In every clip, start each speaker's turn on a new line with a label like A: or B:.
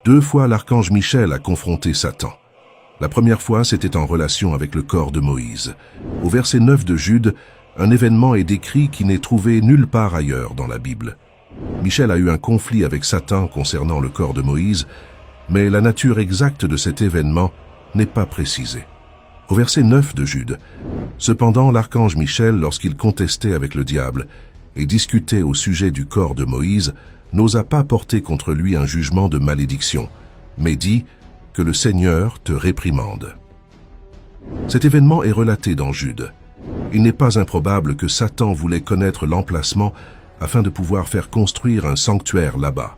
A: Deux fois l'archange Michel a confronté Satan. La première fois, c'était en relation avec le corps de Moïse. Au verset 9 de Jude, un événement est décrit qui n'est trouvé nulle part ailleurs dans la Bible. Michel a eu un conflit avec Satan concernant le corps de Moïse, mais la nature exacte de cet événement n'est pas précisée. Au verset 9 de Jude, « Cependant l'archange Michel, lorsqu'il contestait avec le diable et discutait au sujet du corps de Moïse, n'osa pas porter contre lui un jugement de malédiction, mais dit « Que le Seigneur te réprimande ». Cet événement est relaté dans Jude. Il n'est pas improbable que Satan voulait connaître l'emplacement afin de pouvoir faire construire un sanctuaire là-bas.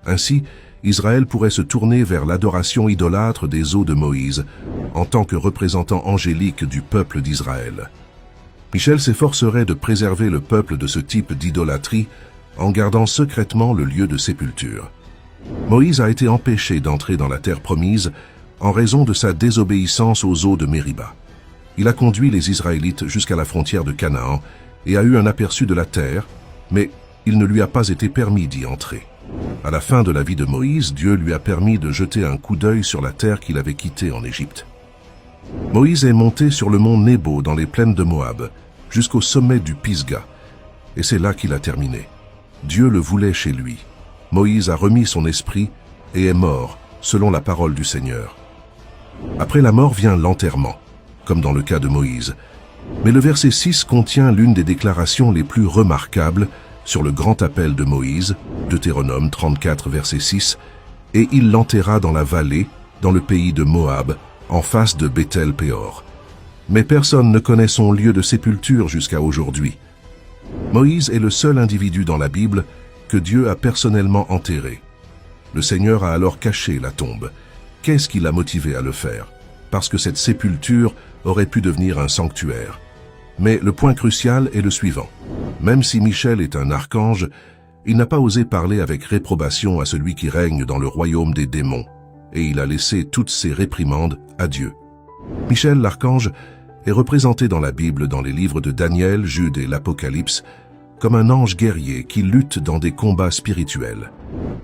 A: Ainsi, Israël pourrait se tourner vers l'adoration idolâtre des os de Moïse en tant que représentant angélique du peuple d'Israël. Michel s'efforcerait de préserver le peuple de ce type d'idolâtrie en gardant secrètement le lieu de sépulture. Moïse a été empêché d'entrer dans la terre promise en raison de sa désobéissance aux eaux de Mériba. Il a conduit les Israélites jusqu'à la frontière de Canaan et a eu un aperçu de la terre, mais il ne lui a pas été permis d'y entrer. À la fin de la vie de Moïse, Dieu lui a permis de jeter un coup d'œil sur la terre qu'il avait quittée en Égypte. Moïse est monté sur le mont Nebo dans les plaines de Moab, jusqu'au sommet du Pisga, et c'est là qu'il a terminé. Dieu le voulait chez lui. Moïse a remis son esprit et est mort, selon la parole du Seigneur. Après la mort vient l'enterrement, comme dans le cas de Moïse. Mais le verset 6 contient l'une des déclarations les plus remarquables sur le grand appel de Moïse, Deutéronome 34, verset 6, « Et il l'enterra dans la vallée, dans le pays de Moab, en face de Béthel-Péor. » Mais personne ne connaît son lieu de sépulture jusqu'à aujourd'hui. Moïse est le seul individu dans la Bible que Dieu a personnellement enterré. Le Seigneur a alors caché la tombe. Qu'est-ce qui l'a motivé à le faire? Parce que cette sépulture aurait pu devenir un sanctuaire. Mais le point crucial est le suivant. Même si Michel est un archange, il n'a pas osé parler avec réprobation à celui qui règne dans le royaume des démons, et il a laissé toutes ses réprimandes à Dieu. Michel l'archange est représenté dans la Bible, dans les livres de Daniel, Jude et l'Apocalypse, comme un ange guerrier qui lutte dans des combats spirituels.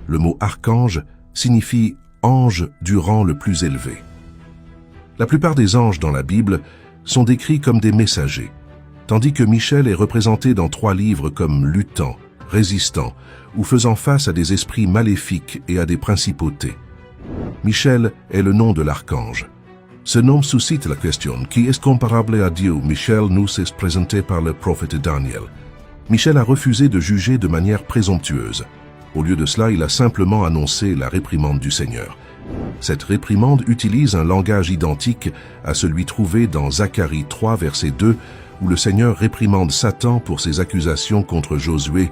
A: Le mot archange signifie ange du rang le plus élevé. La plupart des anges dans la Bible sont décrits comme des messagers, tandis que Michel est représenté dans 3 livres comme luttant, résistant ou faisant face à des esprits maléfiques et à des principautés. Michel est le nom de l'archange. Ce nom suscite la question « Qui est comparable à Dieu ?» Michel nous est présenté par le prophète Daniel. Michel a refusé de juger de manière présomptueuse. Au lieu de cela, il a simplement annoncé la réprimande du Seigneur. Cette réprimande utilise un langage identique à celui trouvé dans Zacharie 3, verset 2, où le Seigneur réprimande Satan pour ses accusations contre Josué,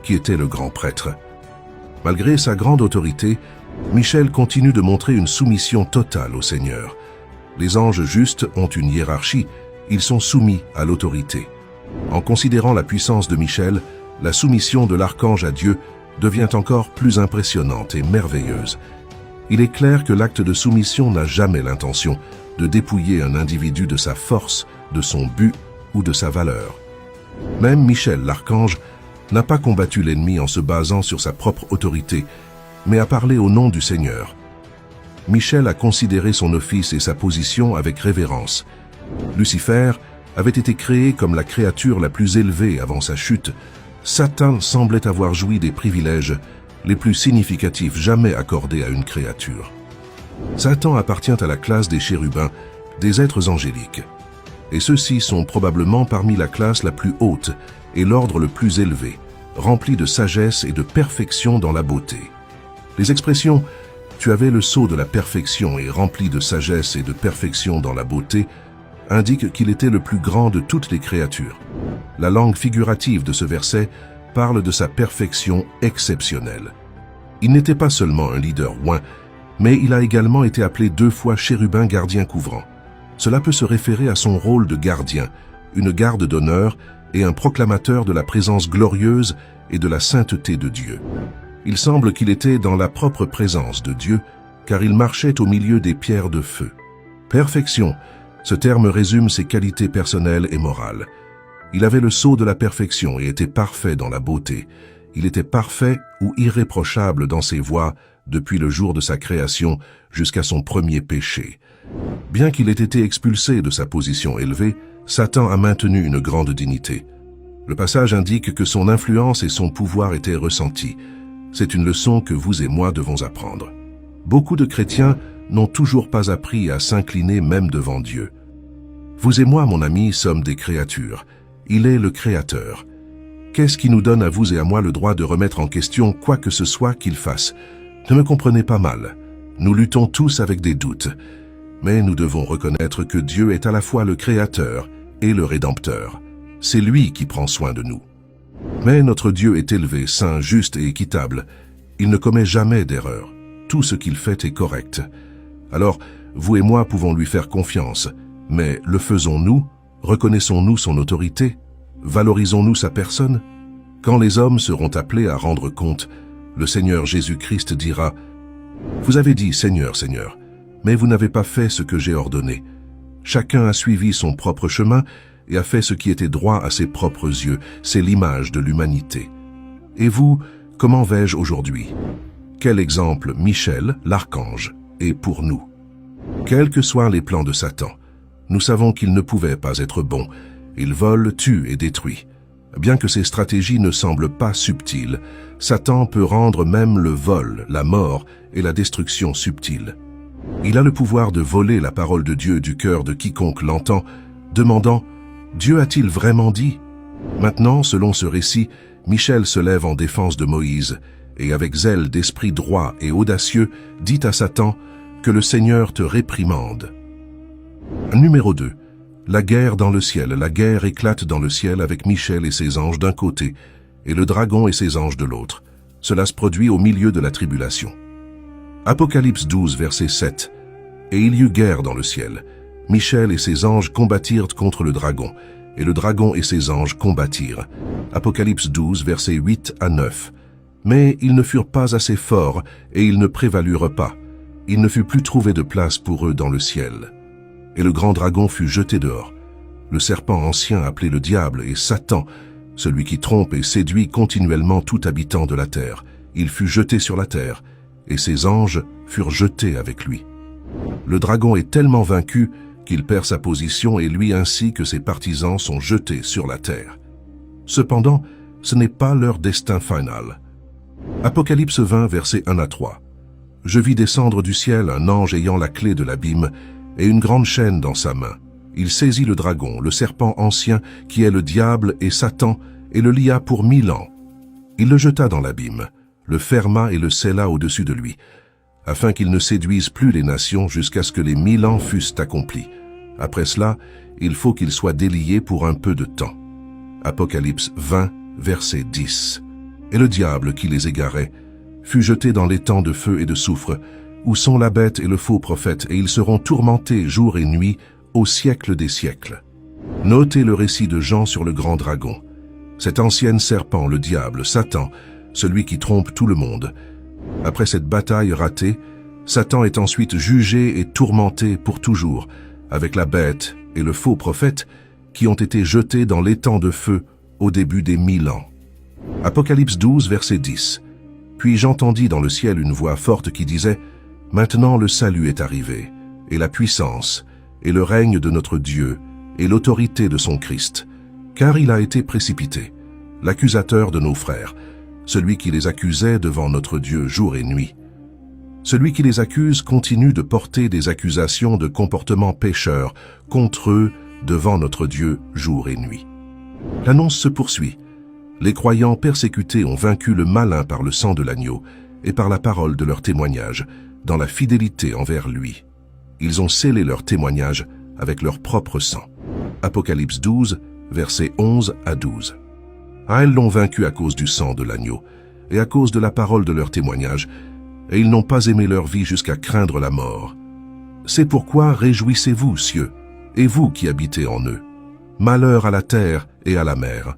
A: qui était le grand prêtre. Malgré sa grande autorité, Michel continue de montrer une soumission totale au Seigneur. Les anges justes ont une hiérarchie, ils sont soumis à l'autorité. En considérant la puissance de Michel, la soumission de l'archange à Dieu devient encore plus impressionnante et merveilleuse. Il est clair que l'acte de soumission n'a jamais l'intention de dépouiller un individu de sa force, de son but ou de sa valeur. Même Michel, l'archange, n'a pas combattu l'ennemi en se basant sur sa propre autorité, mais a parlé au nom du Seigneur. Michel a considéré son office et sa position avec révérence. Lucifer avait été créé comme la créature la plus élevée avant sa chute. Satan semblait avoir joui des privilèges les plus significatifs jamais accordés à une créature. Satan appartient à la classe des chérubins, des êtres angéliques. Et ceux-ci sont probablement parmi la classe la plus haute et l'ordre le plus élevé, rempli de sagesse et de perfection dans la beauté. Les expressions « tu avais le sceau de la perfection et rempli de sagesse et de perfection dans la beauté » indiquent qu'il était le plus grand de toutes les créatures. La langue figurative de ce verset parle de sa perfection exceptionnelle. Il n'était pas seulement un leader oint, mais il a également été appelé 2 fois chérubin gardien couvrant. Cela peut se référer à son rôle de gardien, une garde d'honneur et un proclamateur de la présence glorieuse et de la sainteté de Dieu. Il semble qu'il était dans la propre présence de Dieu, car il marchait au milieu des pierres de feu. Perfection, ce terme résume ses qualités personnelles et morales. Il avait le sceau de la perfection et était parfait dans la beauté. Il était parfait ou irréprochable dans ses voies, depuis le jour de sa création jusqu'à son premier péché. Bien qu'il ait été expulsé de sa position élevée, Satan a maintenu une grande dignité. Le passage indique que son influence et son pouvoir étaient ressentis. C'est une leçon que vous et moi devons apprendre. Beaucoup de chrétiens n'ont toujours pas appris à s'incliner même devant Dieu. Vous et moi, mon ami, sommes des créatures. Il est le Créateur. Qu'est-ce qui nous donne à vous et à moi le droit de remettre en question quoi que ce soit qu'il fasse? Ne me comprenez pas mal. Nous luttons tous avec des doutes. Mais nous devons reconnaître que Dieu est à la fois le Créateur et le Rédempteur. C'est lui qui prend soin de nous. Mais notre Dieu est élevé, saint, juste et équitable. Il ne commet jamais d'erreur. Tout ce qu'il fait est correct. Alors, vous et moi pouvons lui faire confiance. Mais le faisons-nous? Reconnaissons-nous son autorité? Valorisons-nous sa personne? Quand les hommes seront appelés à rendre compte, le Seigneur Jésus-Christ dira « Vous avez dit, Seigneur, Seigneur, mais vous n'avez pas fait ce que j'ai ordonné. Chacun a suivi son propre chemin et a fait ce qui était droit à ses propres yeux. C'est l'image de l'humanité. Et vous, comment vais-je aujourd'hui? Quel exemple Michel, l'archange, est pour nous? Quels que soient les plans de Satan, nous savons qu'il ne pouvait pas être bon. Il vole, tue et détruit. Bien que ses stratégies ne semblent pas subtiles, Satan peut rendre même le vol, la mort et la destruction subtiles. Il a le pouvoir de voler la parole de Dieu du cœur de quiconque l'entend, demandant « Dieu a-t-il vraiment dit ?» Maintenant, selon ce récit, Michel se lève en défense de Moïse et avec zèle d'esprit droit et audacieux dit à Satan que le Seigneur te réprimande. Numéro 2. La guerre dans le ciel. La guerre éclate dans le ciel avec Michel et ses anges d'un côté et le dragon et ses anges de l'autre. Cela se produit au milieu de la tribulation. Apocalypse 12, verset 7. Et il y eut guerre dans le ciel. Michel et ses anges combattirent contre le dragon, et le dragon et ses anges combattirent. Apocalypse 12, versets 8 à 9. Mais ils ne furent pas assez forts, et ils ne prévalurent pas. Il ne fut plus trouvé de place pour eux dans le ciel. Et le grand dragon fut jeté dehors. Le serpent ancien appelé le diable et Satan, celui qui trompe et séduit continuellement tout habitant de la terre. Il fut jeté sur la terre, et ses anges furent jetés avec lui. Le dragon est tellement vaincu qu'il perd sa position et lui ainsi que ses partisans sont jetés sur la terre. Cependant, ce n'est pas leur destin final. Apocalypse 20, versets 1 à 3. Je vis descendre du ciel un ange ayant la clé de l'abîme et une grande chaîne dans sa main. Il saisit le dragon, le serpent ancien, qui est le diable et Satan, et le lia pour 1000 ans. Il le jeta dans l'abîme, le ferma et le scella au-dessus de lui, afin qu'il ne séduise plus les nations jusqu'à ce que les 1000 ans fussent accomplis. Après cela, il faut qu'il soit délié pour un peu de temps. Apocalypse 20, verset 10. Et le diable qui les égarait fut jeté dans l'étang de feu et de soufre, où sont la bête et le faux prophète, et ils seront tourmentés jour et nuit au siècle des siècles. Notez le récit de Jean sur le grand dragon. Cet ancien serpent, le diable, Satan, celui qui trompe tout le monde. Après cette bataille ratée, Satan est ensuite jugé et tourmenté pour toujours, avec la bête et le faux prophète qui ont été jetés dans l'étang de feu au début des 1000 ans. Apocalypse 12, verset 10. Puis j'entendis dans le ciel une voix forte qui disait « Maintenant le salut est arrivé, et la puissance, et le règne de notre Dieu, et l'autorité de son Christ, car il a été précipité, l'accusateur de nos frères, celui qui les accusait devant notre Dieu jour et nuit. Celui qui les accuse continue de porter des accusations de comportement pécheur contre eux devant notre Dieu jour et nuit. » L'annonce se poursuit. Les croyants persécutés ont vaincu le malin par le sang de l'agneau et par la parole de leur témoignage, dans la fidélité envers lui. Ils ont scellé leur témoignage avec leur propre sang. Apocalypse 12, versets 11 à 12. Ah, elles l'ont vaincu à cause du sang de l'agneau et à cause de la parole de leur témoignage, et ils n'ont pas aimé leur vie jusqu'à craindre la mort. C'est pourquoi réjouissez-vous, cieux, et vous qui habitez en eux. Malheur à la terre et à la mer.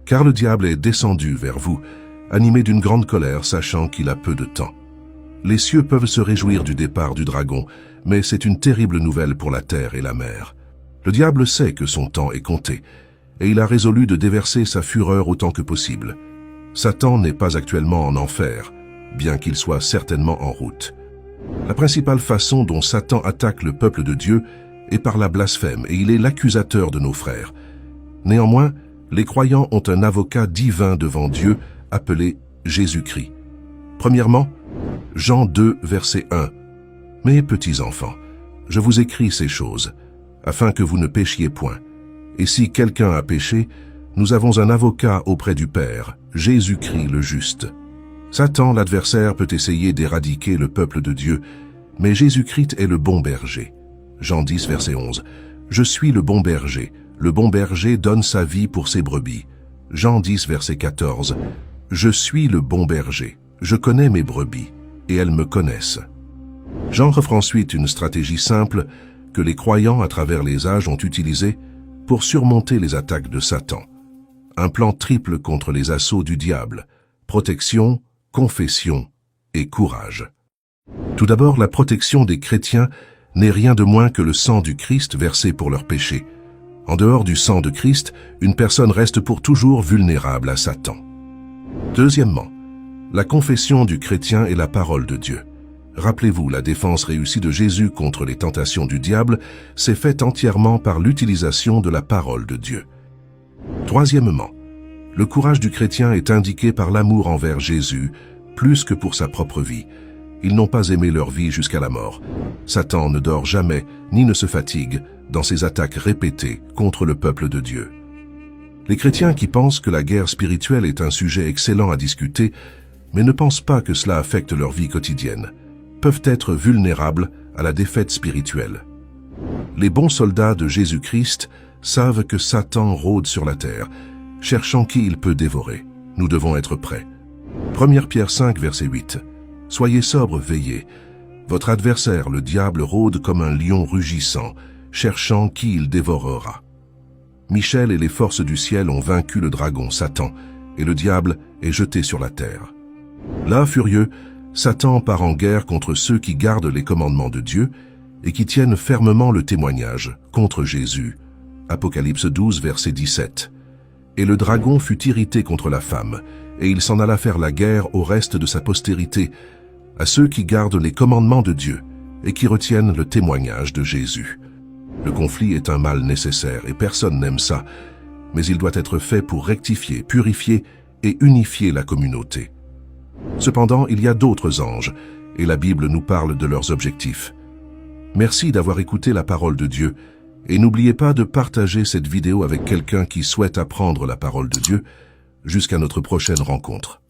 A: Car le diable est descendu vers vous, animé d'une grande colère, sachant qu'il a peu de temps. Les cieux peuvent se réjouir du départ du dragon, mais c'est une terrible nouvelle pour la terre et la mer. Le diable sait que son temps est compté, et il a résolu de déverser sa fureur autant que possible. Satan n'est pas actuellement en enfer, bien qu'il soit certainement en route. La principale façon dont Satan attaque le peuple de Dieu est par la blasphème, et il est l'accusateur de nos frères. Néanmoins, les croyants ont un avocat divin devant Dieu, appelé Jésus-Christ. Premièrement, Jean 2, verset 1. « Mes petits enfants, je vous écris ces choses, afin que vous ne péchiez point. Et si quelqu'un a péché, nous avons un avocat auprès du Père, Jésus-Christ le juste. » Satan, l'adversaire, peut essayer d'éradiquer le peuple de Dieu, mais Jésus-Christ est le bon berger. Jean 10, verset 11. « Je suis le bon berger donne sa vie pour ses brebis. » Jean 10, verset 14. « Je suis le bon berger, je connais mes brebis, et elles me connaissent. » Jean offre ensuite une stratégie simple que les croyants à travers les âges ont utilisée pour surmonter les attaques de Satan. Un plan triple contre les assauts du diable: protection, confession et courage. Tout d'abord, la protection des chrétiens n'est rien de moins que le sang du Christ versé pour leurs péchés. En dehors du sang de Christ, une personne reste pour toujours vulnérable à Satan. Deuxièmement, la confession du chrétien est la parole de Dieu. Rappelez-vous, la défense réussie de Jésus contre les tentations du diable s'est faite entièrement par l'utilisation de la parole de Dieu. Troisièmement, le courage du chrétien est indiqué par l'amour envers Jésus, plus que pour sa propre vie. Ils n'ont pas aimé leur vie jusqu'à la mort. Satan ne dort jamais, ni ne se fatigue, dans ses attaques répétées contre le peuple de Dieu. Les chrétiens qui pensent que la guerre spirituelle est un sujet excellent à discuter, mais ne pensent pas que cela affecte leur vie quotidienne, peuvent être vulnérables à la défaite spirituelle. Les bons soldats de Jésus-Christ savent que Satan rôde sur la terre, cherchant qui il peut dévorer. Nous devons être prêts. 1 Pierre 5, verset 8. « Soyez sobres, veillez. Votre adversaire, le diable, rôde comme un lion rugissant, cherchant qui il dévorera. » Michel et les forces du ciel ont vaincu le dragon Satan, et le diable est jeté sur la terre. Là, furieux, Satan part en guerre contre ceux qui gardent les commandements de Dieu et qui tiennent fermement le témoignage contre Jésus. Apocalypse 12, verset 17. « Et le dragon fut irrité contre la femme, et il s'en alla faire la guerre au reste de sa postérité, à ceux qui gardent les commandements de Dieu et qui retiennent le témoignage de Jésus. » Le conflit est un mal nécessaire et personne n'aime ça, mais il doit être fait pour rectifier, purifier et unifier la communauté. Cependant, il y a d'autres anges, et la Bible nous parle de leurs objectifs. Merci d'avoir écouté la parole de Dieu, et n'oubliez pas de partager cette vidéo avec quelqu'un qui souhaite apprendre la parole de Dieu. Jusqu'à notre prochaine rencontre.